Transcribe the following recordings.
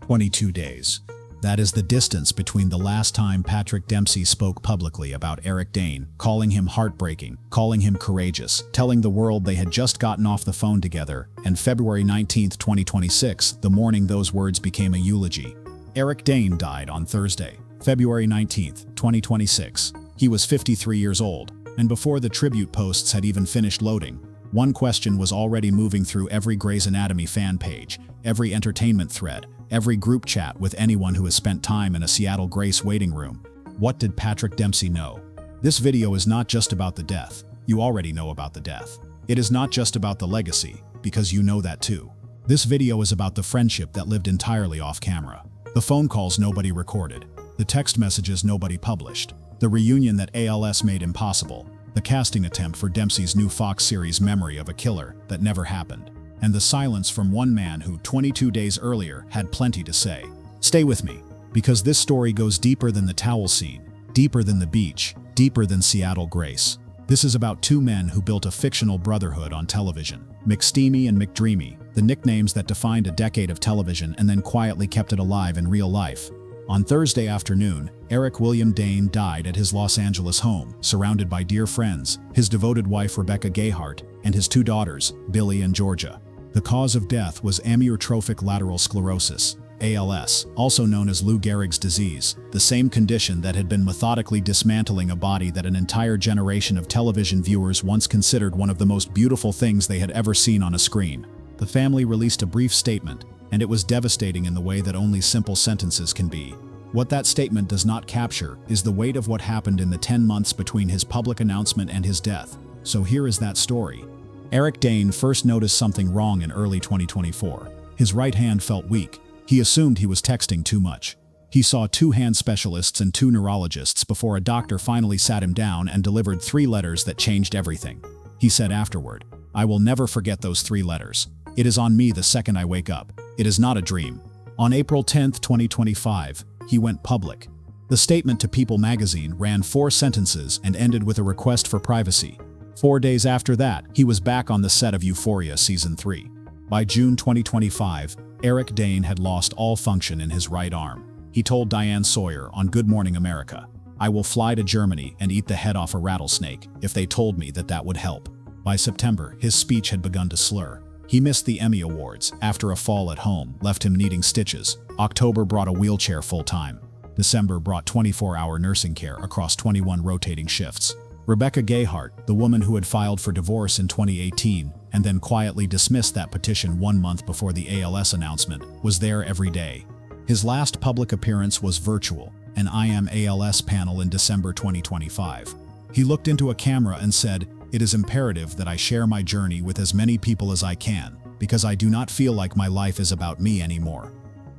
22 days. That is the distance between the last time Patrick Dempsey spoke publicly about Eric Dane, calling him heartbreaking, calling him courageous, telling the world they had just gotten off the phone together, and February 19, 2026, the morning those words became a eulogy. Eric Dane died on Thursday, February 19, 2026. He was 53 years old, and before the tribute posts had even finished loading, one question was already moving through every Grey's Anatomy fan page, every entertainment thread, every group chat with anyone who has spent time in a Seattle Grace waiting room. What did Patrick Dempsey know? This video is not just about the death. You already know about the death. It is not just about the legacy, because you know that too. This video is about the friendship that lived entirely off camera. The phone calls nobody recorded. The text messages nobody published. The reunion that ALS made impossible. The casting attempt for Dempsey's new Fox series Memory of a Killer that never happened. And the silence from one man who 22 days earlier had plenty to say. Stay with me, because this story goes deeper than the towel scene, deeper than the beach, deeper than Seattle Grace. This is about two men who built a fictional brotherhood on television. McSteamy and McDreamy, the nicknames that defined a decade of television and then quietly kept it alive in real life. On Thursday afternoon, Eric William Dane died at his Los Angeles home, surrounded by dear friends, his devoted wife Rebecca Gayhart, and his two daughters, Billy and Georgia. The cause of death was amyotrophic lateral sclerosis, ALS, also known as Lou Gehrig's disease, the same condition that had been methodically dismantling a body that an entire generation of television viewers once considered one of the most beautiful things they had ever seen on a screen. The family released a brief statement, and it was devastating in the way that only simple sentences can be. What that statement does not capture is the weight of what happened in the 10 months between his public announcement and his death. So here is that story. Eric Dane first noticed something wrong in early 2024. His right hand felt weak. He assumed he was texting too much. He saw 2 hand specialists and 2 neurologists before a doctor finally sat him down and delivered 3 letters that changed everything. He said afterward, "I will never forget those 3 letters. It is on me the second I wake up. It is not a dream." On April 10, 2025, he went public. The statement to People magazine ran 4 sentences and ended with a request for privacy. 4 days after that, he was back on the set of Euphoria Season 3. By June 2025, Eric Dane had lost all function in his right arm. He told Diane Sawyer on Good Morning America, "I will fly to Germany and eat the head off a rattlesnake if they told me that that would help." By September, his speech had begun to slur. He missed the Emmy Awards after a fall at home left him needing stitches. October brought a wheelchair full-time. December brought 24-hour nursing care across 21 rotating shifts. Rebecca Gayhart, the woman who had filed for divorce in 2018 and then quietly dismissed that petition 1 month before the ALS announcement, was there every day. His last public appearance was virtual, an I Am ALS panel in December 2025. He looked into a camera and said, "It is imperative that I share my journey with as many people as I can, because I do not feel like my life is about me anymore."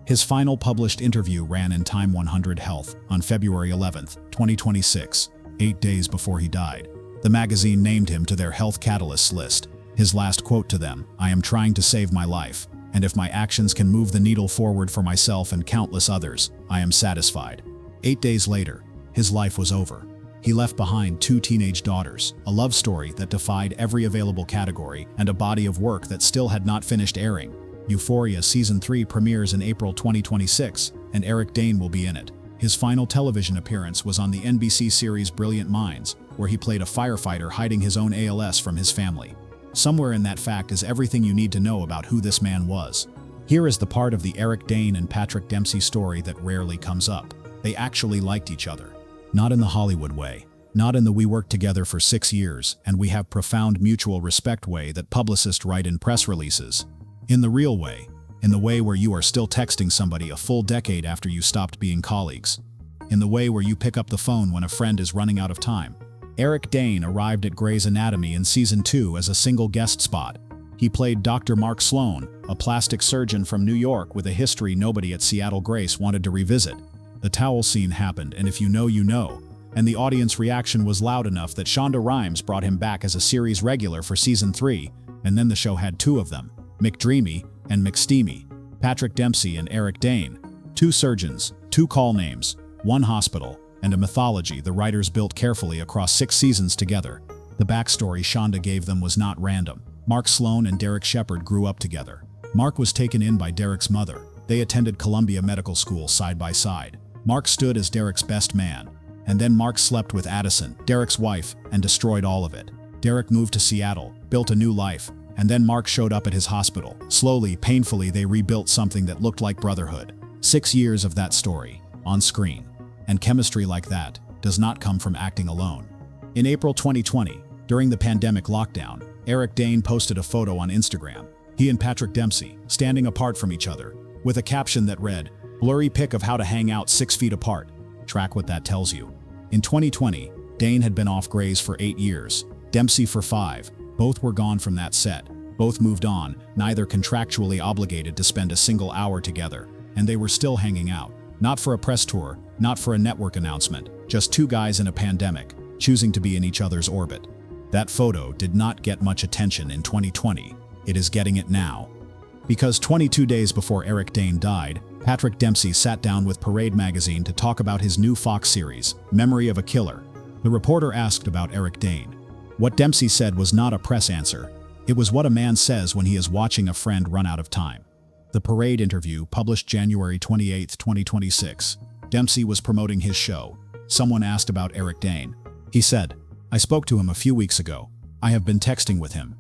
His final published interview ran in Time 100 Health on February 11, 2026, 8 days before he died. The magazine named him to their Health Catalysts list. His last quote to them, "I am trying to save my life, and if my actions can move the needle forward for myself and countless others, I am satisfied." 8 days later, his life was over. He left behind 2 teenage daughters, a love story that defied every available category, and a body of work that still had not finished airing. Euphoria Season 3 premieres in April 2026, and Eric Dane will be in it. His final television appearance was on the NBC series Brilliant Minds, where he played a firefighter hiding his own ALS from his family. Somewhere in that fact is everything you need to know about who this man was. Here is the part of the Eric Dane and Patrick Dempsey story that rarely comes up. They actually liked each other. Not in the Hollywood way. Not in the "we worked together for 6 years and we have profound mutual respect" way that publicists write in press releases. In the real way. In the way where you are still texting somebody a full decade after you stopped being colleagues. In the way where you pick up the phone when a friend is running out of time. Eric Dane arrived at Grey's Anatomy in Season 2 as a single guest spot. He played Dr. Mark Sloan, a plastic surgeon from New York with a history nobody at Seattle Grace wanted to revisit. The towel scene happened, and if you know, you know. And the audience reaction was loud enough that Shonda Rhimes brought him back as a series regular for Season 3, and then the show had 2 of them, McDreamy and McSteamy, Patrick Dempsey and Eric Dane. 2 surgeons, 2 call names, 1 hospital, and a mythology the writers built carefully across 6 seasons together. The backstory Shonda gave them was not random. Mark Sloan and Derek Shepard grew up together. Mark was taken in by Derek's mother, They attended Columbia Medical School side by side. Mark stood as Derek's best man. And then Mark slept with Addison, Derek's wife, and destroyed all of it. Derek moved to Seattle, built a new life, and then Mark showed up at his hospital. Slowly, painfully, they rebuilt something that looked like brotherhood. 6 years of that story, on screen. And chemistry like that does not come from acting alone. In April 2020, during the pandemic lockdown, Eric Dane posted a photo on Instagram. He and Patrick Dempsey, standing apart from each other, with a caption that read, "Blurry pic of how to hang out 6 feet apart." Track what that tells you. In 2020, Dane had been off Grey's for 8 years, Dempsey for 5. Both were gone from that set. Both moved on, neither contractually obligated to spend a single hour together. And they were still hanging out. Not for a press tour, not for a network announcement, just two guys in a pandemic, choosing to be in each other's orbit. That photo did not get much attention in 2020. It is getting it now. Because 22 days before Eric Dane died, Patrick Dempsey sat down with Parade magazine to talk about his new Fox series, Memory of a Killer. The reporter asked about Eric Dane. What Dempsey said was not a press answer. It was what a man says when he is watching a friend run out of time. The Parade interview, published January 28, 2026. Dempsey was promoting his show. Someone asked about Eric Dane. He said, "I spoke to him a few weeks ago. I have been texting with him.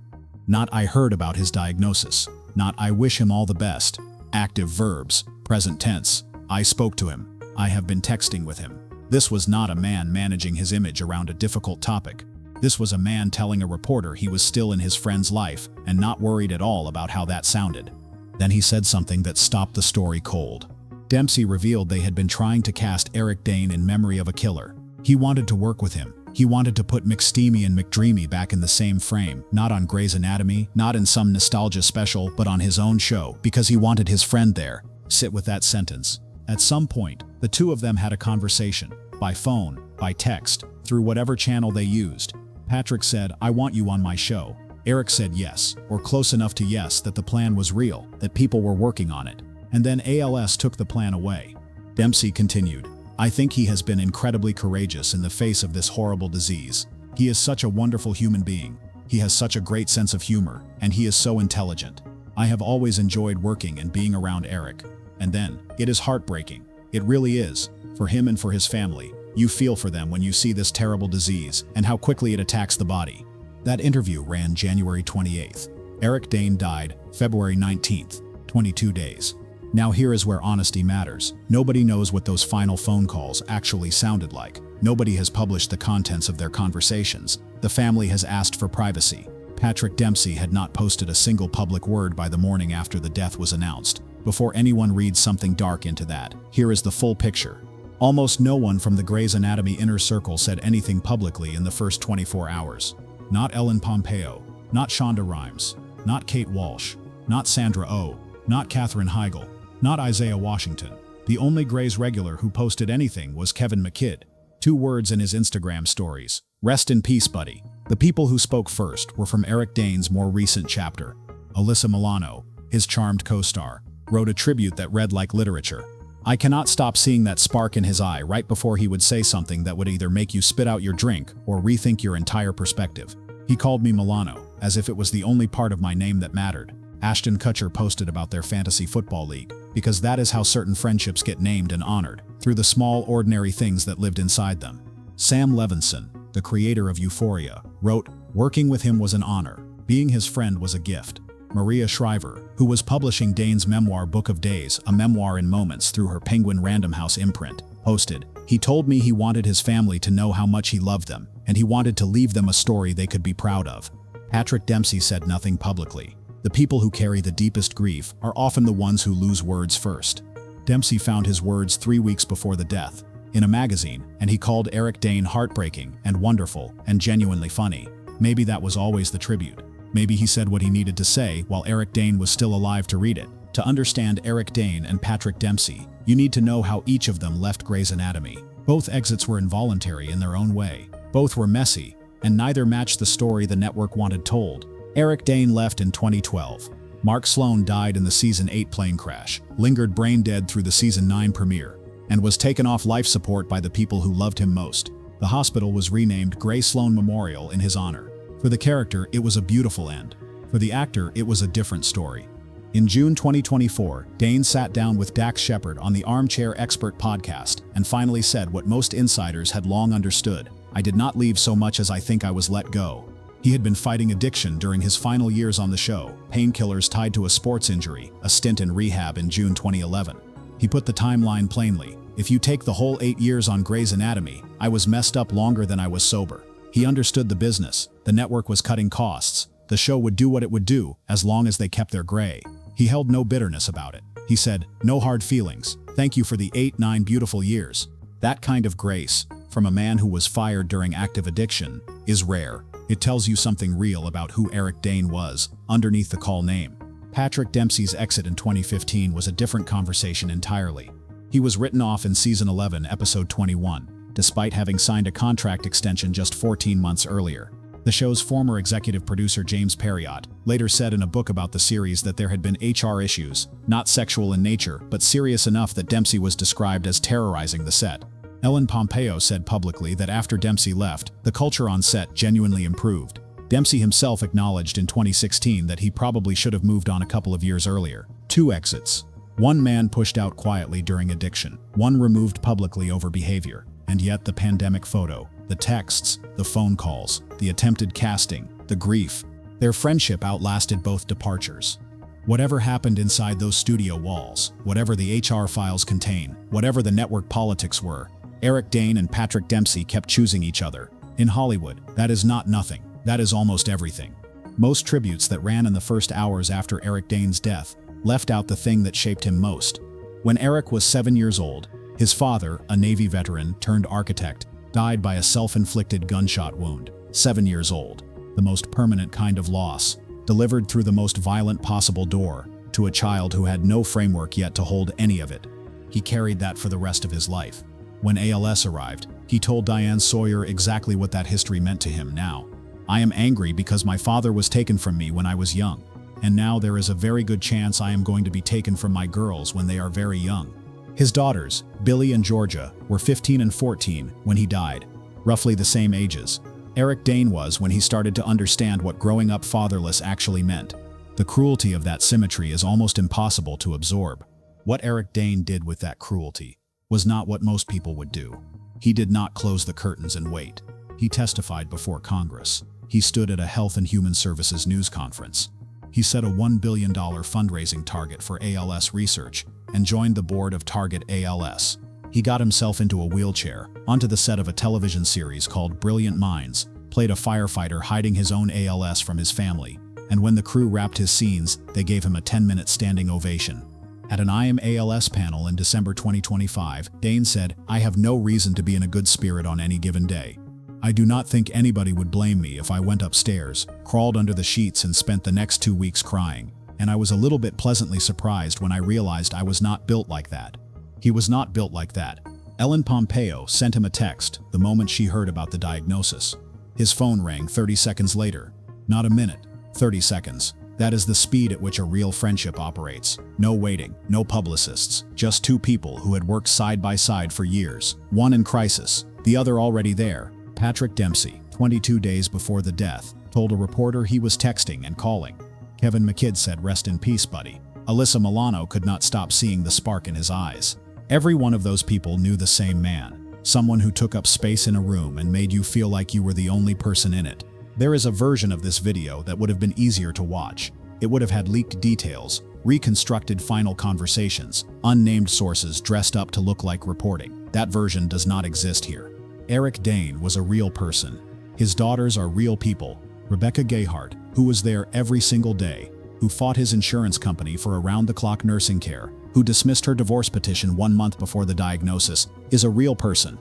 Not I heard about his diagnosis. Not I wish him all the best. Active verbs, present tense. I spoke to him. I have been texting with him." This was not a man managing his image around a difficult topic. This was a man telling a reporter he was still in his friend's life and not worried at all about how that sounded. Then he said something that stopped the story cold. Dempsey revealed they had been trying to cast Eric Dane in Memory of a Killer. He wanted to work with him. He wanted to put McSteamy and McDreamy back in the same frame, not on Grey's Anatomy, not in some nostalgia special, but on his own show, because he wanted his friend there. Sit with that sentence. At some point, the two of them had a conversation, by phone, by text, through whatever channel they used. Patrick said, "I want you on my show." Eric said yes, or close enough to yes that the plan was real, that people were working on it. And then ALS took the plan away. Dempsey continued, "I think he has been incredibly courageous in the face of this horrible disease. He is such a wonderful human being. He has such a great sense of humor, and he is so intelligent. I have always enjoyed working and being around Eric." And then, "It is heartbreaking. It really is. For him and for his family. You feel for them when you see this terrible disease and how quickly it attacks the body." That interview ran January 28th. Eric Dane died February 19th, 22 days. Now here is where honesty matters. Nobody knows what those final phone calls actually sounded like. Nobody has published the contents of their conversations. The family has asked for privacy. Patrick Dempsey had not posted a single public word by the morning after the death was announced. Before anyone reads something dark into that, here is the full picture. Almost no one from the Grey's Anatomy inner circle said anything publicly in the first 24 hours. Not Ellen Pompeo, not Shonda Rhimes, not Kate Walsh, not Sandra Oh, not Katherine Heigl, not Isaiah Washington. The only Grey's regular who posted anything was Kevin McKidd. 2 words in his Instagram stories: "Rest in peace, buddy." The people who spoke first were from Eric Dane's more recent chapter. Alyssa Milano, his charmed co-star, wrote a tribute that read like literature. "I cannot stop seeing that spark in his eye right before he would say something that would either make you spit out your drink or rethink your entire perspective. He called me Milano, as if it was the only part of my name that mattered." Ashton Kutcher posted about their fantasy football league, because that is how certain friendships get named and honored, through the small, ordinary things that lived inside them. Sam Levinson, the creator of Euphoria, wrote, "Working with him was an honor. Being his friend was a gift." Maria Shriver, who was publishing Dane's memoir Book of Days, a memoir in moments through her Penguin Random House imprint, posted, "He told me he wanted his family to know how much he loved them, and he wanted to leave them a story they could be proud of." Patrick Dempsey said nothing publicly. The people who carry the deepest grief are often the ones who lose words first. Dempsey found his words 3 weeks before the death, in a magazine, and he called Eric Dane heartbreaking and wonderful and genuinely funny. Maybe that was always the tribute. Maybe he said what he needed to say while Eric Dane was still alive to read it. To understand Eric Dane and Patrick Dempsey, you need to know how each of them left Grey's Anatomy. Both exits were involuntary in their own way. Both were messy, and neither matched the story the network wanted told. Eric Dane left in 2012. Mark Sloan died in the Season 8 plane crash, lingered brain dead through the Season 9 premiere, and was taken off life support by the people who loved him most. The hospital was renamed Grey Sloan Memorial in his honor. For the character, it was a beautiful end. For the actor, it was a different story. In June 2024, Dane sat down with Dax Shepard on the Armchair Expert podcast and finally said what most insiders had long understood: "I did not leave so much as I think I was let go." He had been fighting addiction during his final years on the show, painkillers tied to a sports injury, a stint in rehab in June 2011. He put the timeline plainly: "If you take the whole 8 years on Grey's Anatomy, I was messed up longer than I was sober." He understood the business. The network was cutting costs. The show would do what it would do as long as they kept their gray. He held no bitterness about it. He said, "No hard feelings. Thank you for the 8-9 beautiful years." That kind of grace, from a man who was fired during active addiction, is rare. It tells you something real about who Eric Dane was, underneath the call name. Patrick Dempsey's exit in 2015 was a different conversation entirely. He was written off in Season 11, Episode 21, despite having signed a contract extension just 14 months earlier. The show's former executive producer James Perriott later said in a book about the series that there had been HR issues, not sexual in nature, but serious enough that Dempsey was described as terrorizing the set. Ellen Pompeo said publicly that after Dempsey left, the culture on set genuinely improved. Dempsey himself acknowledged in 2016 that he probably should have moved on a couple of years earlier. 2 exits. One man pushed out quietly during addiction, one removed publicly over behavior. And yet the pandemic photo, the texts, the phone calls, the attempted casting, the grief, their friendship outlasted both departures. Whatever happened inside those studio walls, whatever the HR files contain, whatever the network politics were, Eric Dane and Patrick Dempsey kept choosing each other. In Hollywood, that is not nothing. That is almost everything. Most tributes that ran in the first hours after Eric Dane's death left out the thing that shaped him most. When Eric was 7 years old, his father, a Navy veteran turned architect, died by a self-inflicted gunshot wound. 7 years old. The most permanent kind of loss, delivered through the most violent possible door, to a child who had no framework yet to hold any of it. He carried that for the rest of his life. When ALS arrived, he told Diane Sawyer exactly what that history meant to him now. "I am angry because my father was taken from me when I was young. And now there is a very good chance I am going to be taken from my girls when they are very young." His daughters, Billy and Georgia, were 15 and 14 when he died, roughly the same ages. Eric Dane was when he started to understand what growing up fatherless actually meant. The cruelty of that symmetry is almost impossible to absorb. What Eric Dane did with that cruelty was not what most people would do. He did not close the curtains and wait. He testified before Congress. He stood at a Health and Human Services news conference. He set a $1 billion fundraising target for ALS research and joined the board of Target ALS. He got himself into a wheelchair, onto the set of a television series called Brilliant Minds, played a firefighter hiding his own ALS from his family, and when the crew wrapped his scenes, they gave him a 10-minute standing ovation. At an I Am ALS panel in December 2025, Dane said, "I have no reason to be in a good spirit on any given day. I do not think anybody would blame me if I went upstairs, crawled under the sheets and spent the next 2 weeks crying, and I was a little bit pleasantly surprised when I realized I was not built like that." He was not built like that. Ellen Pompeo sent him a text the moment she heard about the diagnosis. His phone rang 30 seconds later. Not a minute, 30 seconds. That is the speed at which a real friendship operates. No waiting, no publicists, just 2 people who had worked side by side for years, one in crisis, the other already there. Patrick Dempsey, 22 days before the death, told a reporter he was texting and calling. Kevin McKidd said, "Rest in peace, buddy." Alyssa Milano could not stop seeing the spark in his eyes. Every one of those people knew the same man, someone who took up space in a room and made you feel like you were the only person in it. There is a version of this video that would have been easier to watch. It would have had leaked details, reconstructed final conversations, unnamed sources dressed up to look like reporting. That version does not exist here. Eric Dane was a real person. His daughters are real people. Rebecca Gayhart, who was there every single day, who fought his insurance company for around-the-clock nursing care, who dismissed her divorce petition 1 month before the diagnosis, is a real person.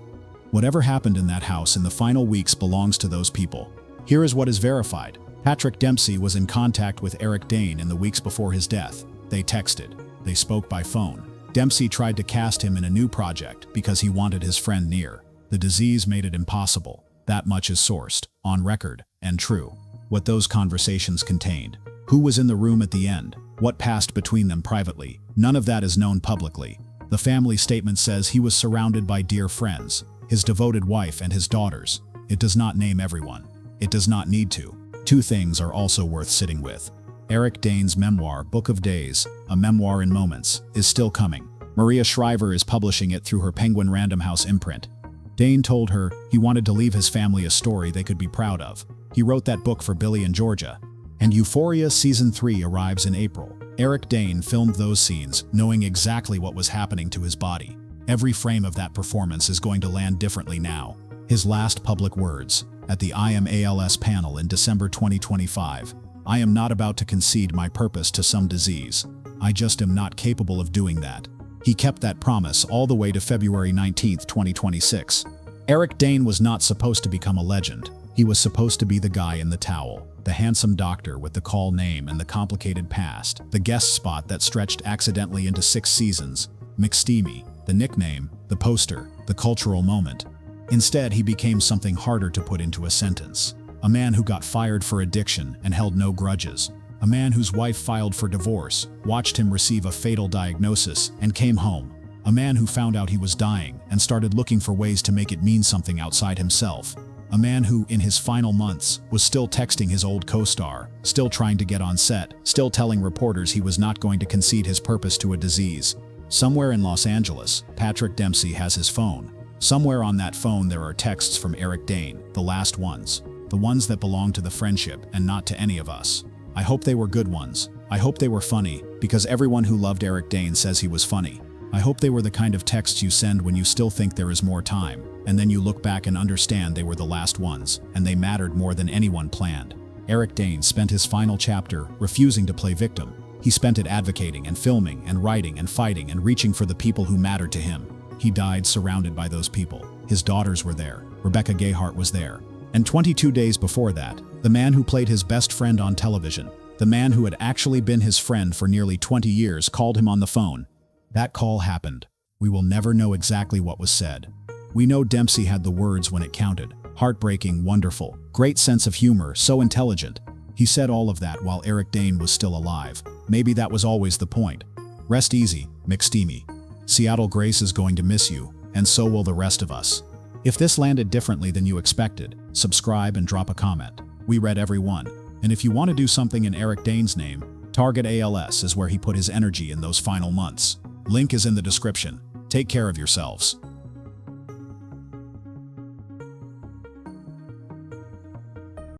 Whatever happened in that house in the final weeks belongs to those people. Here is what is verified. Patrick Dempsey was in contact with Eric Dane in the weeks before his death. They texted. They spoke by phone. Dempsey tried to cast him in a new project because he wanted his friend near. The disease made it impossible. That much is sourced, on record, and true. What those conversations contained. Who was in the room at the end? What passed between them privately? None of that is known publicly. The family statement says he was surrounded by dear friends, his devoted wife and his daughters. It does not name everyone. It does not need to. 2 things are also worth sitting with. Eric Dane's memoir, Book of Days, A Memoir in Moments, is still coming. Maria Shriver is publishing it through her Penguin Random House imprint. Dane told her he wanted to leave his family a story they could be proud of. He wrote that book for Billy and Georgia. And Euphoria Season 3 arrives in April. Eric Dane filmed those scenes, knowing exactly what was happening to his body. Every frame of that performance is going to land differently now. His last public words, at the IMALS panel in December 2025, "I am not about to concede my purpose to some disease. I just am not capable of doing that." He kept that promise all the way to February 19, 2026. Eric Dane was not supposed to become a legend. He was supposed to be the guy in the towel, the handsome doctor with the call name and the complicated past, the guest spot that stretched accidentally into 6 seasons, McSteamy, the nickname, the poster, the cultural moment. Instead, he became something harder to put into a sentence. A man who got fired for addiction and held no grudges. A man whose wife filed for divorce, watched him receive a fatal diagnosis, and came home. A man who found out he was dying and started looking for ways to make it mean something outside himself. A man who, in his final months, was still texting his old co-star, still trying to get on set, still telling reporters he was not going to concede his purpose to a disease. Somewhere in Los Angeles, Patrick Dempsey has his phone. Somewhere on that phone there are texts from Eric Dane, the last ones. The ones that belong to the friendship and not to any of us. I hope they were good ones. I hope they were funny, because everyone who loved Eric Dane says he was funny. I hope they were the kind of texts you send when you still think there is more time, and then you look back and understand they were the last ones, and they mattered more than anyone planned. Eric Dane spent his final chapter refusing to play victim. He spent it advocating and filming and writing and fighting and reaching for the people who mattered to him. He died surrounded by those people. His daughters were there. Rebecca Gayheart was there. And 22 days before that, the man who played his best friend on television, the man who had actually been his friend for nearly 20 years, called him on the phone. That call happened. We will never know exactly what was said. We know Dempsey had the words when it counted. Heartbreaking, wonderful, great sense of humor, so intelligent. He said all of that while Eric Dane was still alive. Maybe that was always the point. Rest easy, McSteamy. Seattle Grace is going to miss you, and so will the rest of us. If this landed differently than you expected, subscribe and drop a comment. We read every one. And if you want to do something in Eric Dane's name, Target ALS is where he put his energy in those final months. Link is in the description. Take care of yourselves.